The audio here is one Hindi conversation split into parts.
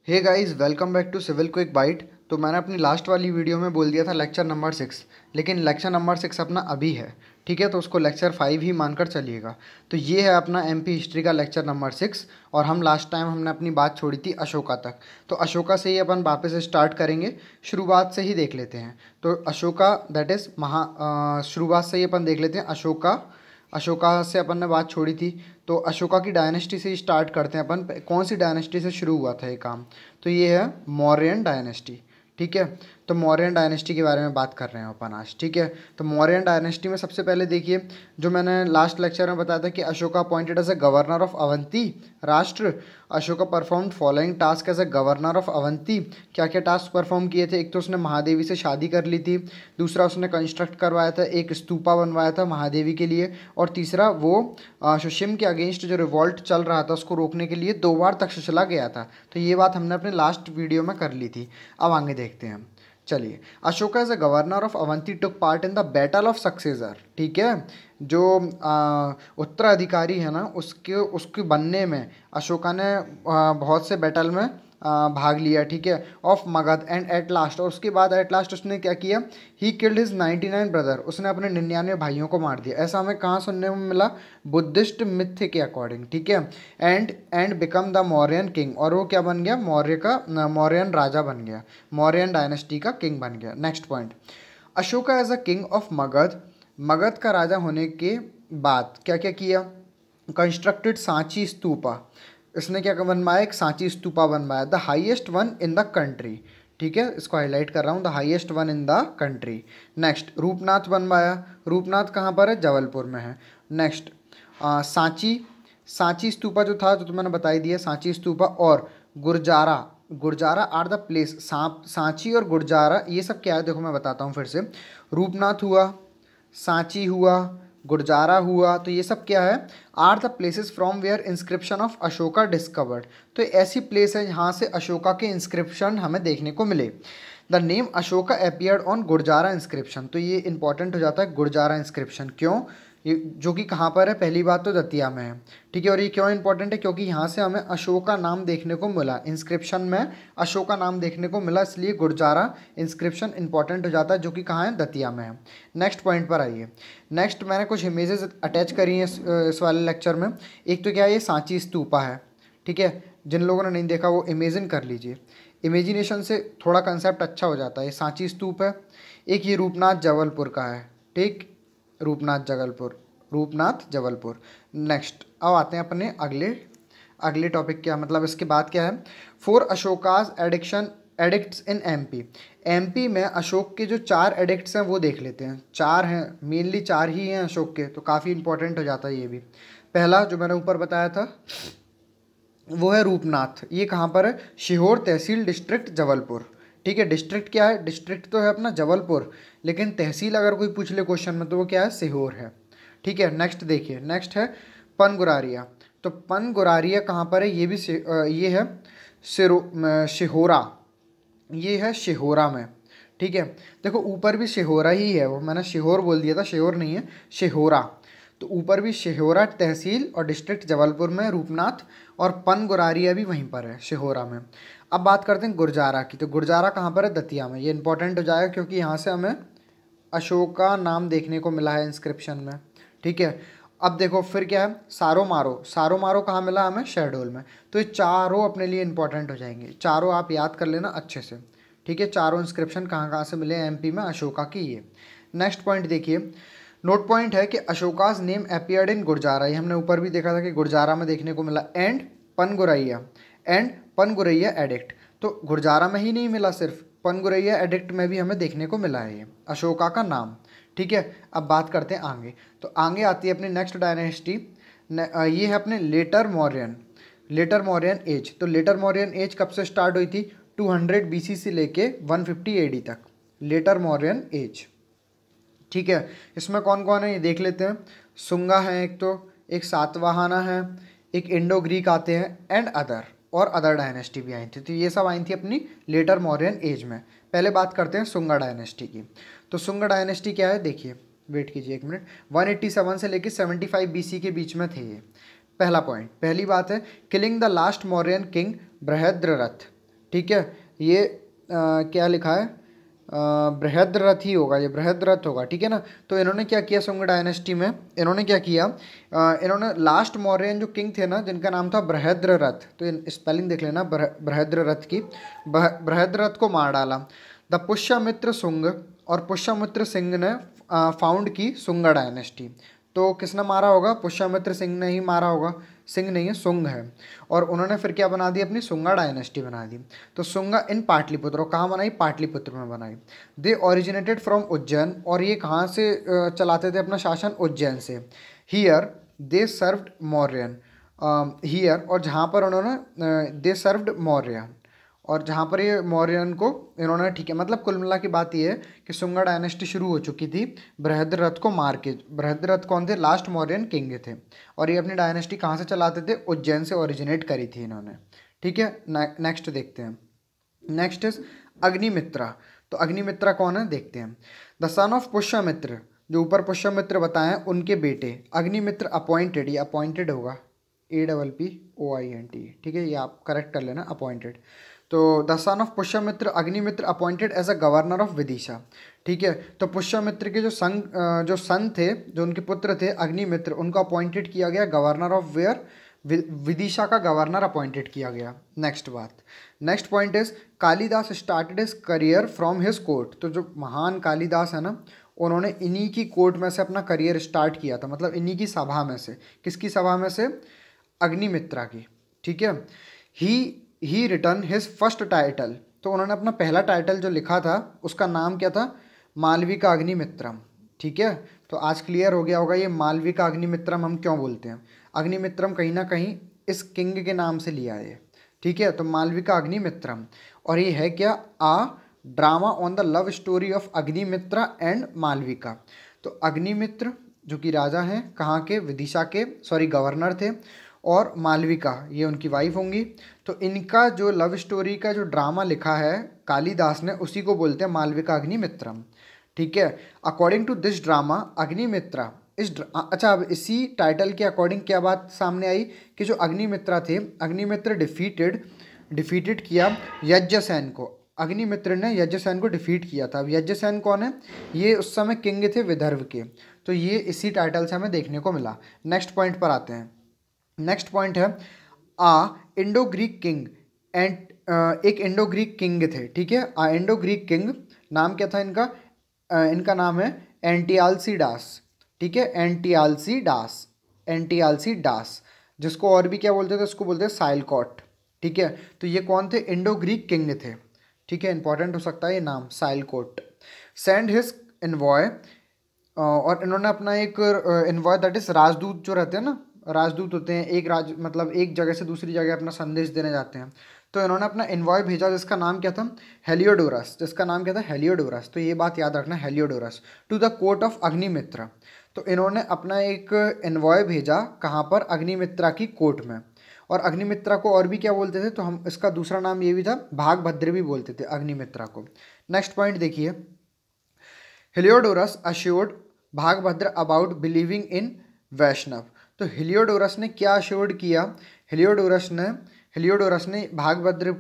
Hey guys, welcome back to civil quick bite. तो मैंने अपनी लास्ट वाली वीडियो में बोल दिया था लेक्चर नंबर 6, लेकिन लेक्चर नंबर 6 अपना अभी है। ठीक है, तो उसको लेक्चर 5 ही मानकर चलिएगा। तो ये है अपना एमपी हिस्ट्री का लेक्चर नंबर 6। और हम लास्ट टाइम हमने अपनी बात छोड़ी थी अशोका तक। तो अशोका से ही अपन वापस स्टार्ट करेंगे, शुरुआत से ही देख लेते हैं। तो अशोका दैट इज़ शुरुआत से ही अपन देख लेते हैं। अशोका अशोका से अपन ने बात छोड़ी थी। तो अशोका की डायनेस्टी से ही स्टार्ट करते हैं अपन। कौन सी डायनेस्टी से शुरू हुआ था ये काम? तो ये है मौर्यन डायनेस्टी। ठीक है, तो मौर्यन डायनेस्टी के बारे में बात कर रहे हैं अपन आज। ठीक है, तो मौर्यन डायनेस्टी में सबसे पहले देखिए, जो मैंने लास्ट लेक्चर में बताया था कि Ashoka appointed as a governor of Avanti Rashtra. Ashoka perform following task as a governor of Avanti. क्या क्या टास्क परफॉर्म किए थे? एक तो उसने महादेवी से शादी कर ली थी, दूसरा उसने कंस्ट्रक्ट करवाया था, एक स्तूपा बनवाया था महादेवी के लिए, और तीसरा वो सुशिम के अगेंस्ट जो रिवॉल्ट चल रहा था उसको रोकने के लिए 2 बार तक्षशिला गया था। तो ये बात हमने अपने लास्ट वीडियो में कर ली थी। अब आगे देखते हैं। चलिए, Ashoka as a governor of Avanti took part in the battle of successor. ठीक है, जो उत्तराधिकारी है ना, उसके उसके बनने में अशोका ने बहुत से बैटल में भाग लिया। ठीक है, of Magadh and at last, और उसके बाद एट लास्ट उसने क्या किया? He killed his 99 brother. उसने अपने 99 भाइयों को मार दिया। ऐसा हमें कहाँ सुनने में मिला? बुद्धिस्ट मिथ के अकॉर्डिंग। ठीक है, and become the Mauryan king, और वो क्या बन गया? मौर्यन राजा बन गया, मौर्यन डायनेस्टी का किंग बन गया। Next point, Ashoka as a king of Magadh. Magadh का राजा होने के बाद क्या क्या किया? कंस्ट्रक्टेड सांची स्तूपा। इसने क्या बनवाया? एक सांची स्तूपा बनवाया, the highest one in the country. ठीक है, इसको हाईलाइट कर रहा हूँ, the highest one in the country. Next, Rupnath बनवाया। रूपनाथ कहाँ पर है? जबलपुर में है। नेक्स्ट, सांची सांची स्तूपा जो था, जो तो मैंने बता ही दिया, सांची स्तूपा। और गुरजारा, गुरजारा आर द प्लेस। सांची और गुरजारा ये सब क्या है? देखो मैं बताता हूँ फिर से। रूपनाथ हुआ, सांची हुआ, गुरजारा हुआ, तो ये सब क्या है? Are the places from where inscription of Ashoka discovered. तो ऐसी प्लेस है जहाँ से अशोका के इंस्क्रिप्शन हमें देखने को मिले। The name Ashoka appeared on Gurjara inscription. तो ये इंपॉर्टेंट हो जाता है गुरजारा इंस्क्रिप्शन। क्यों? ये जो कि कहाँ पर है? पहली बात तो दतिया में है। ठीक है, और ये क्यों इंपॉर्टेंट है? क्योंकि यहाँ से हमें अशोका नाम देखने को मिला, इंस्क्रिप्शन में अशोका नाम देखने को मिला, इसलिए गुरजारा इंस्क्रिप्शन इंपॉर्टेंट हो जाता है, जो कि कहाँ है? दतिया में है। नेक्स्ट पॉइंट पर आइए। नेक्स्ट, मैंने कुछ इमेजेस अटैच करी हैं इस वाले लेक्चर में। एक तो क्या है? ये सांची स्तूपा है। ठीक है, जिन लोगों ने नहीं देखा वो इमेजिन कर लीजिए। इमेजिनेशन से थोड़ा कंसेप्ट अच्छा हो जाता है। ये सांची स्तूप है। एक ये रूपनाथ जबलपुर का है। ठीक, रूपनाथ जबलपुर। नेक्स्ट, अब आते हैं अपने अगले अगले टॉपिक। क्या मतलब इसके बाद क्या है? 4 Ashoka's addicts in MP. MP में अशोक के जो 4 एडिक्ट्स हैं वो देख लेते हैं। 4 हैं, मेनली 4 ही हैं अशोक के, तो काफ़ी इंपॉर्टेंट हो जाता है ये भी। पहला जो मैंने ऊपर बताया था वो है रूपनाथ। ये कहाँ पर है? सीहोर तहसील, डिस्ट्रिक्ट जबलपुर। ठीक है, डिस्ट्रिक्ट क्या है? डिस्ट्रिक्ट तो है अपना जबलपुर, लेकिन तहसील अगर कोई पूछ ले क्वेश्चन में तो वो क्या है? सीहोर है। ठीक है, नेक्स्ट देखिए। नेक्स्ट है पनगुरारिया। तो पनगुरारिया कहाँ पर है? ये भी ये है शिहोरा। ये है शिहोरा में। ठीक है, देखो ऊपर भी शिहोरा ही है, वो मैंने शिहोर बोल दिया था, शिहोर नहीं है, शिहोरा। तो ऊपर भी शिहोरा तहसील और डिस्ट्रिक्ट जबलपुर में रूपनाथ, और पनगुरारिया भी वहीं पर है, शिहोरा में। अब बात करते हैं गुरजारा की। तो गुरजारा कहाँ पर है? दतिया में। ये इंपॉर्टेंट हो जाएगा क्योंकि यहाँ से हमें अशोका नाम देखने को मिला है इंस्क्रिप्शन में। ठीक है, अब देखो फिर क्या है? सारोमारो। सारोमारो कहाँ मिला हमें? शहडोल में। तो ये चारों अपने लिए इंपॉर्टेंट हो जाएंगे, चारों आप याद कर लेना अच्छे से। ठीक है, चारों इंस्क्रिप्शन कहाँ कहाँ से मिले एमपी में? अशोका की। ये नेक्स्ट पॉइंट देखिए। नोट पॉइंट है कि अशोकाज नेम अपीयर्ड इन गुरजारा। ये हमने ऊपर भी देखा था कि गुरजारा में देखने को मिला। पनगुरैया एंड पनगुरैया एडिक्ट। तो गुरजारा में ही नहीं मिला, सिर्फ पनगुरैया एडिक्ट में भी हमें देखने को मिला है ये अशोका का नाम। ठीक है, अब बात करते हैं आगे। तो आगे आती है अपनी नेक्स्ट डायनेस्टी। ये है अपने लेटर मौर्यन एज। तो लेटर मौर्यन एज कब से स्टार्ट हुई थी? 200 बीसी से लेके 150 एडी तक, लेटर मौर्यन एज। ठीक है, इसमें कौन कौन है ये देख लेते हैं। सुंगा है एक, तो एक सातवाहना है, एक इंडो ग्रीक आते हैं, एंड अदर, और अदर डायनेस्टी भी आई थी। तो ये सब आई थी अपनी लेटर मौर्यन एज में। पहले बात करते हैं सुंगा डायनेस्टी की। तो सुंगा डायनेस्टी क्या है? देखिए, वेट कीजिए एक मिनट। 187 से लेकर 75 बीसी के बीच में थे ये। पहला पॉइंट, पहली बात है, killing the last Mauryan king Brihadratha. ठीक है, ये क्या लिखा है, बृहद्रथ ही होगा, ये बृहद्रथ होगा, ठीक है ना। तो इन्होंने क्या किया शुंग डायनेस्टी में, इन्होंने क्या किया, इन्होंने लास्ट मौर्यन जो किंग थे ना जिनका नाम था बृहद्रथ, तो स्पेलिंग देख लेना बृहद्रथ की, बृहद्रथ को मार डाला। द पुष्यमित्र शुंग, और पुष्यमित्र सिंह ने फाउंड की शुंगा डायनेस्टी। तो किसने मारा होगा, पुष्यमित्र सिंह ने ही मारा होगा, सिंह नहीं है शुंग है। और उन्होंने फिर क्या बना दी, अपनी शुंगा डायनेस्टी बना दी। तो शुंगा इन पाटलिपुत्र, और कहाँ बनाई, पाटलिपुत्र में बनाई। दे ओरिजिनेटेड फ्रॉम उज्जैन, और ये कहाँ से चलाते थे अपना शासन, उज्जैन से। Here they served Mauryan, here, और जहाँ पर उन्होंने दे सर्व्ड मौर्य, और जहाँ पर ये मौर्यन को इन्होंने, ठीक है, मतलब कुल मिला की बात ये है कि शुंगा डायनेस्टी शुरू हो चुकी थी बृहद्रथ को मार के। बृहद्रथ कौन थे, लास्ट मौर्यन किंग थे, और ये अपनी डायनेस्टी कहाँ से चलाते थे, उज्जैन से ओरिजिनेट करी थी इन्होंने, ठीक है। नेक्स्ट देखते हैं, नेक्स्ट इज अग्निमित्रा। तो अग्निमित्रा कौन है देखते हैं। द सन ऑफ पुष्यमित्र, जो ऊपर पुष्यमित्र बताए हैं उनके बेटे अग्निमित्र अपॉइंटेड, ये अपॉइंटेड होगा, APPOINT, ठीक है, ये आप करेक्ट कर लेना, अपॉइंटेड। तो the son of Pushyamitra Agnimitra appointed as a governor of Vidisha, ठीक है। तो पुष्यमित्र के जो सन थे, जो उनके पुत्र थे अग्निमित्र, उनको अपॉइंटेड किया गया गवर्नर ऑफ वेयर, विदिशा का गवर्नर अपॉइंटेड किया गया। नेक्स्ट बात, next point is Kalidas started his career from his court. तो जो महान कालिदास है ना, उन्होंने इन्हीं की कोर्ट में से अपना करियर स्टार्ट किया था, मतलब इन्हीं की सभा में से। किसकी सभा में से, अग्निमित्रा की, ठीक है। ही रिटर्न हिज फर्स्ट टाइटल, तो उन्होंने अपना पहला टाइटल जो लिखा था उसका नाम क्या था, मालविका अग्निमित्रम, ठीक है। तो आज क्लियर हो गया होगा ये मालविका अग्निमित्रम हम क्यों बोलते हैं। अग्निमित्रम कहीं ना कहीं इस किंग के नाम से लिया है, ठीक है। तो मालविका अग्निमित्रम, और ये है क्या, a drama on the love story of Agnimitra and Malavika. तो अग्निमित्र जो कि राजा हैं, कहाँ के, विदिशा के, सॉरी गवर्नर थे, और मालविका ये उनकी वाइफ होंगी। तो इनका जो लव स्टोरी का जो ड्रामा लिखा है कालिदास ने, उसी को बोलते हैं मालविका अग्निमित्रम, ठीक है। According to this drama Agnimitra अच्छा, अब इसी टाइटल के अकॉर्डिंग क्या बात सामने आई कि जो अग्निमित्रा थे, अग्निमित्र डिफीटेड किया यज्ञसेन को। अग्निमित्र ने यज्ञसेन को डिफीट किया था। अब यज्ञसेन कौन है, ये उस समय किंग थे विदर्भ के। तो ये इसी टाइटल से हमें देखने को मिला। नेक्स्ट पॉइंट पर आते हैं। नेक्स्ट पॉइंट है इंडो ग्रीक किंग एंड, एक इंडो ग्रीक किंग थे, ठीक है। इंडो ग्रीक किंग, नाम क्या था इनका, इनका नाम है एंटियालसीडास, ठीक है, एंटियालसीडास, जिसको और भी क्या बोलते थे, उसको बोलते हैं साइलकॉट, ठीक है। तो ये कौन थे, इंडो ग्रीक किंग थे, ठीक है, इंपॉर्टेंट हो सकता है ये नाम, साइलकोट। सेंड हिज इन्वॉय, और इन्होंने अपना एक इन्वॉय, दैट इज राजदूत जो रहते हैं ना, राजदूत होते हैं, एक मतलब एक जगह से दूसरी जगह अपना संदेश देने जाते हैं। तो इन्होंने अपना इन्वॉय भेजा जिसका नाम क्या था, हेलियोडोरस, जिसका नाम क्या था, हेलियोडोरस। तो ये बात याद रखना, Heliodorus, to the court of Agnimitra. तो इन्होंने अपना एक इन्वॉय भेजा कहाँ पर, अग्निमित्रा की कोर्ट में। और अग्निमित्रा को और भी क्या बोलते थे, तो हम इसका दूसरा नाम ये भी था, भागभद्र भी बोलते थे अग्निमित्रा को। नेक्स्ट पॉइंट देखिए, Heliodorus assured Bhagabhadra about believing in Vaishnav. तो हेलियोडोरस ने क्या अश्योर्ड किया, हेलियोडोरस ने भागभद्र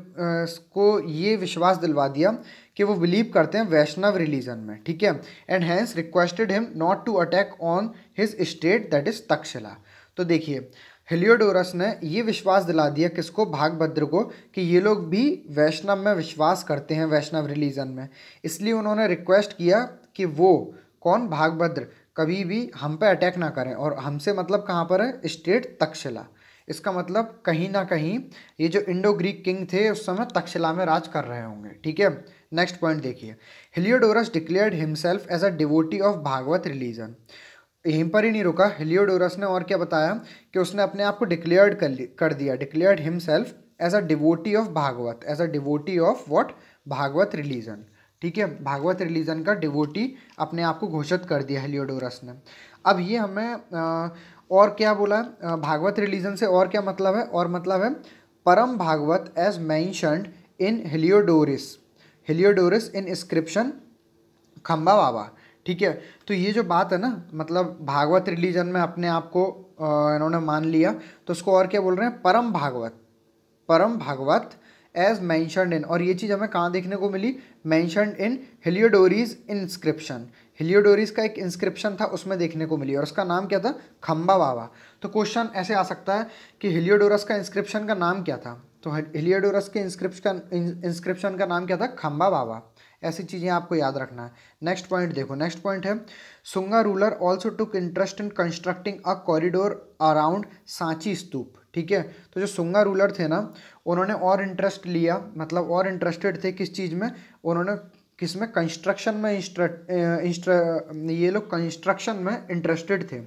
को ये विश्वास दिलवा दिया कि वो बिलीव करते हैं वैष्णव रिलीजन में, ठीक है। And hence requested him not to attack on his state, that is Takshashila. तो देखिए हेलियोडोरस ने ये विश्वास दिला दिया किसको, भागभद्र को, कि ये लोग भी वैष्णव में विश्वास करते हैं, वैष्णव रिलीजन में। इसलिए उन्होंने रिक्वेस्ट किया कि वो कौन, भागभद्र, कभी भी हम पे अटैक ना करें। और हमसे मतलब कहाँ पर है, स्टेट तक्षशिला। इसका मतलब कहीं ना कहीं ये जो इंडो ग्रीक किंग थे उस समय तक्षशिला में राज कर रहे होंगे, ठीक है। नेक्स्ट पॉइंट देखिए, Heliodorus declared himself as a devotee of Bhagavata religion. यहीं पर ही नहीं रुका, हेलियोडोरस ने और क्या बताया कि उसने अपने आप को डिक्लेयर्ड कर दिया, declared himself as a devotee of Bhagavata, as a devotee of what, Bhagavata religion, ठीक है। भागवत रिलीजन का डिवोटी अपने आप को घोषित कर दिया हेलियोडोरस ने। अब ये हमें और क्या बोला, भागवत रिलीजन से और क्या मतलब है, और मतलब है परम Bhagavata as mentioned in Heliodorus in inscription Khamba Baba, ठीक है। तो ये जो बात है ना, मतलब भागवत रिलीजन में अपने आप को इन्होंने मान लिया, तो उसको और क्या बोल रहे हैं, परम भागवत एज मैंशनड इन, और ये चीज़ हमें कहाँ देखने को मिली, मैंशनड इन हेलियोडोरिस इंस्क्रिप्शन। हेलियोडोरिस का एक इंस्क्रिप्शन था उसमें देखने को मिली और उसका नाम क्या था, खम्बा बाबा। तो क्वेश्चन ऐसे आ सकता है कि हेलियोडोरस का इंस्क्रिप्शन का नाम क्या था, तो हेलियोडोरस के इंस्क्रिप्शन का नाम क्या था, खम्बा बाबा। ऐसी चीज़ें आपको याद रखना है। नेक्स्ट पॉइंट देखो, नेक्स्ट पॉइंट है Sunga ruler also took interest in constructing a corridor around Sanchi stupa. ठीक है, तो जो सुंगा रूलर थे ना, उन्होंने और इंटरेस्ट लिया, मतलब और इंटरेस्टेड थे किस चीज़ में, उन्होंने किस में, कंस्ट्रक्शन में ये लोग कंस्ट्रक्शन में इंटरेस्टेड थे।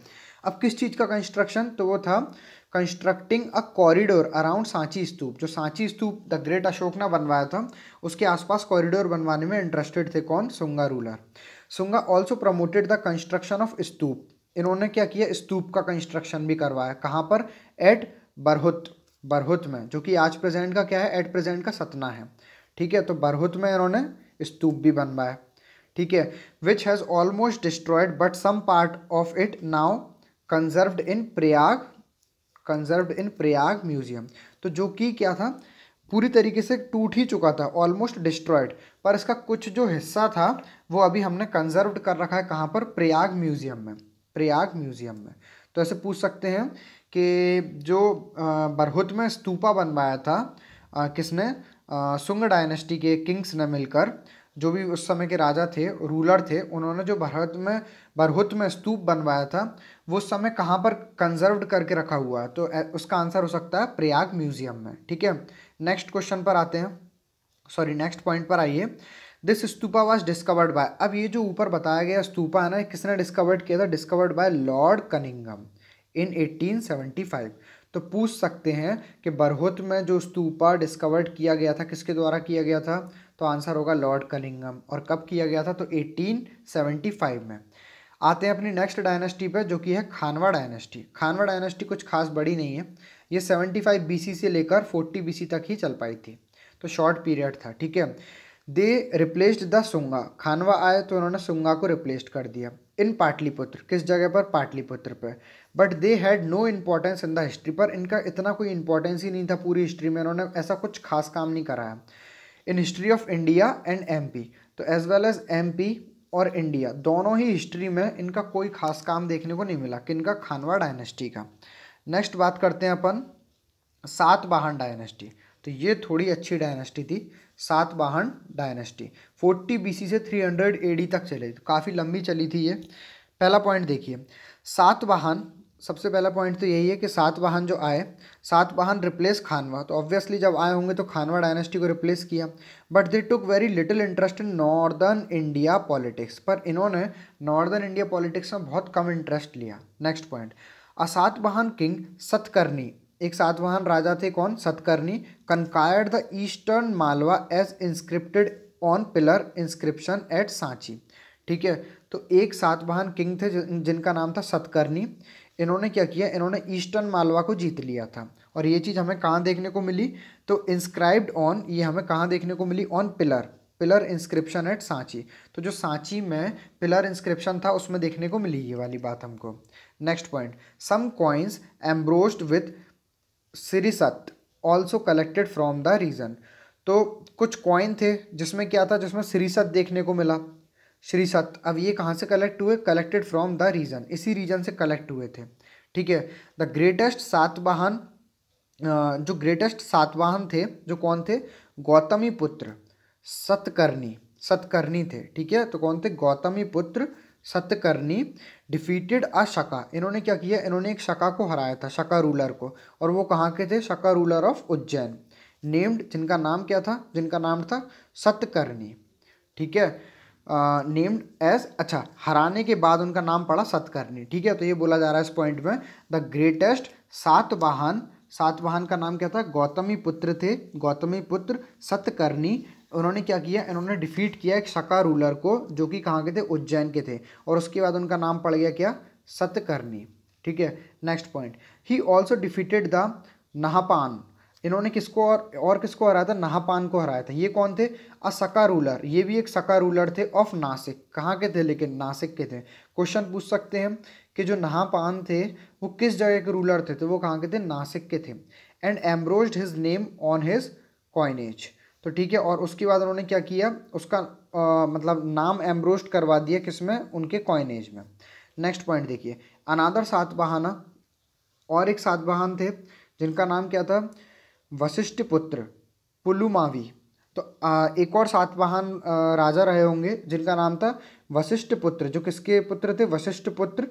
अब किस चीज़ का कंस्ट्रक्शन, तो वो था constructing a corridor around Sanchi stupa. जो सांची स्तूप द ग्रेट अशोक ने बनवाया था उसके आसपास कॉरिडोर बनवाने में इंटरेस्टेड थे कौन, Sunga ruler. Sunga also promoted the construction of stupa. इन्होंने क्या किया, स्तूप का कंस्ट्रक्शन भी करवाया, कहाँ पर, एट बरहुत, बरहुत में, जो कि आज प्रेजेंट का क्या है, एट प्रेजेंट का सतना है। ठीक है, तो बरहुत में इन्होंने स्तूप भी बनवाया। ठीक है, which has almost destroyed but some part of it now conserved in Prayag, conserved in Prayag museum. तो जो कि क्या था, पूरी तरीके से टूट ही चुका था, ऑलमोस्ट डिस्ट्रॉयड, पर इसका कुछ जो हिस्सा था वो अभी हमने कंजर्व्ड कर रखा है, कहाँ पर, प्रयाग म्यूजियम में, प्रयाग म्यूजियम में। तो ऐसे पूछ सकते हैं कि जो बरहुत में स्तूपा बनवाया था किसने, सुंग डायनेस्टी के किंग्स ने मिलकर, जो भी उस समय के राजा थे, रूलर थे, उन्होंने जो बरहुत में स्तूप बनवाया था वो उस समय कहाँ पर कंजर्व्ड करके रखा हुआ है, तो उसका आंसर हो सकता है प्रयाग म्यूजियम में। ठीक है, नेक्स्ट क्वेश्चन पर आते हैं, सॉरी नेक्स्ट पॉइंट पर आइए। This stupa was discovered by, अब ये जो ऊपर बताया गया स्तूपा है ना, किसने डिस्कवर्ड किया था, डिस्कवर्ड बाय लॉर्ड कनिंघम इन 1875। तो पूछ सकते हैं कि बरहुत में जो स्तूपा डिस्कवर्ड किया गया था किसके द्वारा किया गया था, तो आंसर होगा लॉर्ड कनिंघम। और कब किया गया था, तो 1875 में। आते हैं अपनी नेक्स्ट डायनेस्टी पे, जो कि है खानवा डायनेस्टी। खानवा डायनेस्टी कुछ खास बड़ी नहीं है, ये 75 बीसी से लेकर 40 बीसी तक ही चल पाई थी, तो शॉर्ट पीरियड था। ठीक है, दे रिप्लेस्ड द सुंगा, खानवा आए तो उन्होंने सुंगा को रिप्लेस्ड कर दिया इन पाटलिपुत्र, किस जगह पर, पाटलिपुत्र पे। But they had no importance in the history, पर इनका इतना कोई इंपॉर्टेंस ही नहीं था पूरी हिस्ट्री में, इन्होंने ऐसा कुछ खास काम नहीं कराया। In history of India and MP, तो एज वेल एज एमपी और इंडिया दोनों ही हिस्ट्री में इनका कोई खास काम देखने को नहीं मिला, किनका, खानवा डायनेस्टी का। नेक्स्ट बात करते हैं अपन सातवाहन डायनेस्टी। तो ये थोड़ी अच्छी डायनेस्टी थी, सातवाहन डायनेस्टी 40 बीसी से 300 एडी तक चली, तो काफ़ी लंबी चली थी ये। पहला पॉइंट देखिए, सातवाहन, सबसे पहला पॉइंट तो यही है कि सातवाहन जो आए, सातवाहन रिप्लेस खानवा, तो ऑब्वियसली जब आए होंगे तो खानवा डायनेस्टी को रिप्लेस किया। But they took very little interest in northern India politics, पर इन्होंने नॉर्दर्न इंडिया पॉलिटिक्स में बहुत कम इंटरेस्ट लिया। Next point, a Satavahana king Satakarni, एक सातवाहन राजा थे कौन, Satakarni, conquered the eastern Malwa as inscripted on pillar inscription at Sanchi. ठीक है, तो एक सातवाहन किंग थे जिनका नाम था सतकर्णी, इन्होंने क्या किया, इन्होंने ईस्टर्न मालवा को जीत लिया था। और ये चीज़ हमें कहाँ देखने को मिली, तो इंस्क्राइब्ड ऑन, ये हमें कहाँ देखने को मिली, on pillar, pillar inscription at Sanchi. तो जो सांची में पिलर इंस्क्रिप्शन था उसमें देखने को मिली ये वाली बात हमको। Next point, some coins embossed with Sirisat also collected from the region, तो कुछ कॉइन थे जिसमें क्या था, जिसमें सिरिसत देखने को मिला, श्रीसत। अब ये कहाँ से कलेक्ट हुए, कलेक्टेड फ्रॉम द रीजन, इसी रीजन से कलेक्ट हुए थे। ठीक है, द ग्रेटेस्ट सातवाहन, जो ग्रेटेस्ट सातवाहन थे जो कौन थे, गौतमी पुत्र सतकर्णी, सतकर्णी थे। ठीक है, तो कौन थे, गौतमी पुत्र सतकर्णी डिफीटेड अ शका, इन्होंने क्या किया, इन्होंने एक शका को हराया था, शका रूलर को, और वो कहाँ के थे, शका रूलर ऑफ उज्जैन, नेम्ड, जिनका नाम क्या था, जिनका नाम था सतकर्णी। ठीक है, नेम्ड एज, अच्छा, हराने के बाद उनका नाम पड़ा सतकर्णी। ठीक है, तो ये बोला जा रहा है इस पॉइंट में, द ग्रेटेस्ट सातवाहन, सातवाहन का नाम क्या था, गौतमी पुत्र थे, गौतमी पुत्र सतकर्णी। उन्होंने क्या किया, इन्होंने डिफीट किया एक शका रूलर को जो कि कहाँ के थे, उज्जैन के थे, और उसके बाद उनका नाम पड़ गया क्या, सतकर्णी। ठीक है, next point, he also defeated the Nahapana, इन्होंने किसको और किसको हराया था, नहापान को हराया था। ये कौन थे, असका रूलर, ये भी एक सका रूलर थे ऑफ नासिक, कहाँ के थे, लेकिन नासिक के थे। क्वेश्चन पूछ सकते हैं कि जो नहापान थे वो किस जगह के रूलर थे, तो वो कहाँ के थे, नासिक के थे। And embossed his name on his coinage. तो ठीक है, और उसके बाद उन्होंने क्या किया, उसका मतलब नाम एम्ब्रोस्ड करवा दिया किसमें, उनके कॉइनेज में। नेक्स्ट पॉइंट देखिए, अनादर सातवाहना, और एक सातवाहन थे जिनका नाम क्या था, वशिष्ठ पुत्र पुलुमावी। तो एक और सातवाहन राजा रहे होंगे जिनका नाम था वशिष्ठ पुत्र, जो किसके पुत्र थे, वशिष्ठ पुत्र,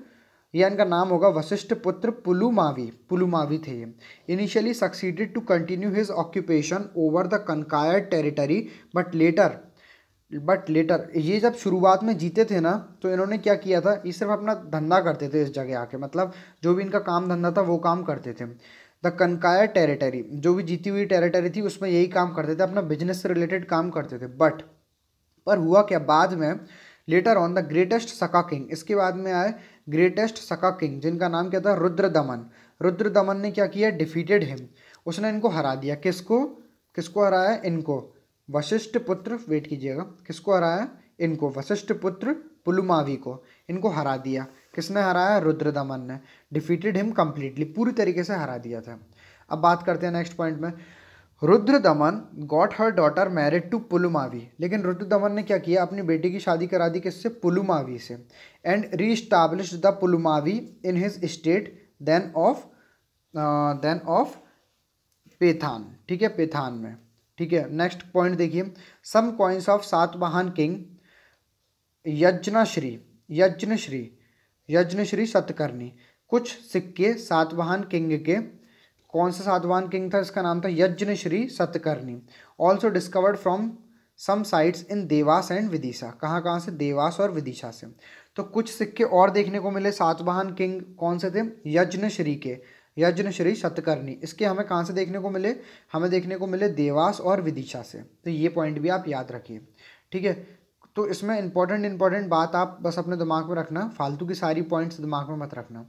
या इनका नाम होगा वशिष्ठ पुत्र पुलुमावी, पुलुमावी थे ये। Initially succeeded to continue his occupation over the conquered territory, but later ये जब शुरुआत में जीते थे ना, तो इन्होंने क्या किया था, ये सिर्फ अपना धंधा करते थे इस जगह आके, मतलब जो भी इनका काम धंधा था वो काम करते थे। द कनकायर टेरिटरी, जो भी जीती हुई टेरिटरी थी उसमें यही काम करते थे, अपना बिजनेस से रिलेटेड काम करते थे। पर हुआ क्या, बाद में लेटर ऑन द ग्रेटेस्ट सका किंग, इसके बाद में आए ग्रेटेस्ट सका किंग जिनका नाम क्या था, रुद्रदमन। रुद्रदमन ने क्या किया, डिफीटेड हिम, उसने इनको हरा दिया। किसको, किसको हराया, इनको, वशिष्ठ पुत्र, वेट कीजिएगा, किसको हराया, इनको, वशिष्ठ पुत्र पुलुमावी को, इनको हरा दिया। किसने हराया, रुद्रदमन ने। डिफीटेड हिम कंप्लीटली, पूरी तरीके से हरा दिया था। अब बात करते हैं नेक्स्ट पॉइंट में, Rudradaman got her daughter married to Pulumavi, लेकिन रुद्रदमन ने क्या किया, अपनी बेटी की शादी करा दी किससे, पुलुमावी से। And re-established the Pulumavi in his state then of Paithan, ठीक है, पेथान में। ठीक है, नेक्स्ट पॉइंट देखिए, some coins of Satavahana king Yajnashri Satakarni, कुछ सिक्के सातवाहन किंग के, कौन सा सातवाहन किंग था, इसका नाम था Yajnashri Satakarni. Also discovered from some sites in Dewas and Vidisha, कहाँ से, देवास और विदिशा से। तो कुछ सिक्के और देखने को मिले सातवाहन किंग कौन से थे, यज्ञश्री के, यज्ञश्री सतकर्णी। इसके हमें कहाँ से देखने को मिले, हमें देखने को मिले देवास और विदिशा से। तो ये पॉइंट भी आप याद रखिए, ठीक है। तो इसमें इंपॉर्टेंट बात आप बस अपने दिमाग में रखना, फालतू की सारी पॉइंट्स दिमाग में मत रखना।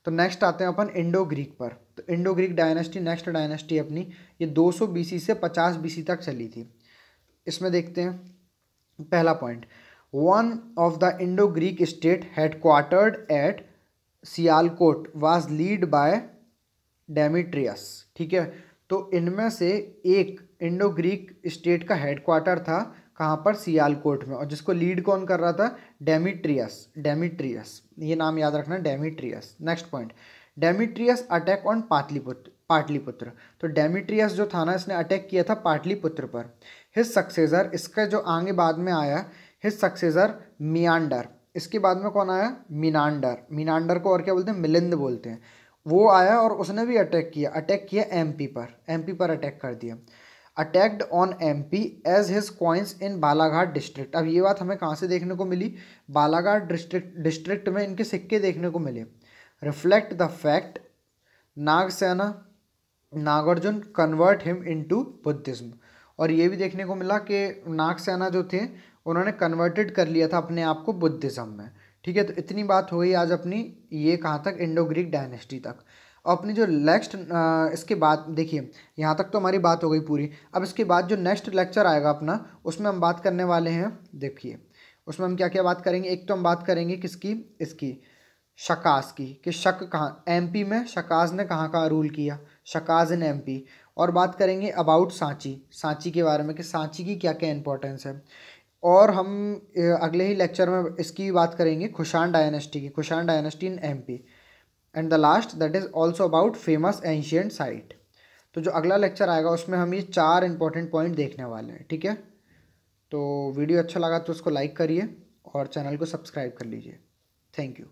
तो नेक्स्ट आते हैं अपन इंडो ग्रीक पर। तो Indo Greek dynasty next dynasty अपनी, ये 200 BC से 50 BC तक चली थी। इसमें देखते हैं पहला point, one of the Indo Greek state headquartered at Sialkot was lead by Demetrius, ठीक है। तो इनमें से एक इंडो ग्रीक स्टेट का हेडक्वार्टर था कहाँ पर, सियालकोट में, और जिसको लीड कौन कर रहा था, डेमिट्रियस, ये नाम याद रखना, Demetrius. Next point, Demetrius attack on Pataliputra. तो डेमिट्रियस जो था ना, इसने अटैक किया था पाटलिपुत्र पर। हिज सक्सेसर, इसका जो आगे बाद में आया, हिज सक्सेसर मियांडर, इसके बाद में कौन आया, मीनांडर को और क्या बोलते हैं, मिलिंद बोलते हैं। वो आया और उसने भी अटैक किया एमपी पर अटैक कर दिया। Attacked on MP as his coins in Balaghat district. अब ये बात हमें कहाँ से देखने को मिली, बालाघाट डिस्ट्रिक्ट में इनके सिक्के देखने को मिले। Reflect the fact Nagasena Nagarjun convert him into Buddhism. और ये भी देखने को मिला कि नागसेना जो थे उन्होंने कन्वर्टेड कर लिया था अपने आप को बुद्धिज्म में, ठीक है। तो इतनी बात हो गई आज अपनी, ये कहाँ तक, इंडो ग्रीक डायनेस्टी तक। और अपनी जो नेक्स्ट इसके बाद देखिए, यहाँ तक तो हमारी बात हो गई पूरी। अब इसके बाद जो नेक्स्ट लेक्चर आएगा अपना, उसमें हम बात करने वाले हैं, देखिए उसमें हम क्या क्या बात करेंगे। एक तो हम बात करेंगे किसकी, इसकी शकास की, कि शक कहाँ, एमपी में शकास ने कहाँ रूल किया, शकास इन एमपी। और बात करेंगे अबाउट सांची के बारे में, कि सांची की क्या क्या इंपॉर्टेंस है। और हम अगले ही लेक्चर में इसकी बात करेंगे Kushan dynasty in MP. And the last that is also about famous ancient site. तो जो अगला लेक्चर आएगा उसमें हम ये 4 इंपॉर्टेंट पॉइंट देखने वाले हैं, ठीक है। तो वीडियो अच्छा लगा तो उसको लाइक करिए और चैनल को सब्सक्राइब कर लीजिए। Thank you.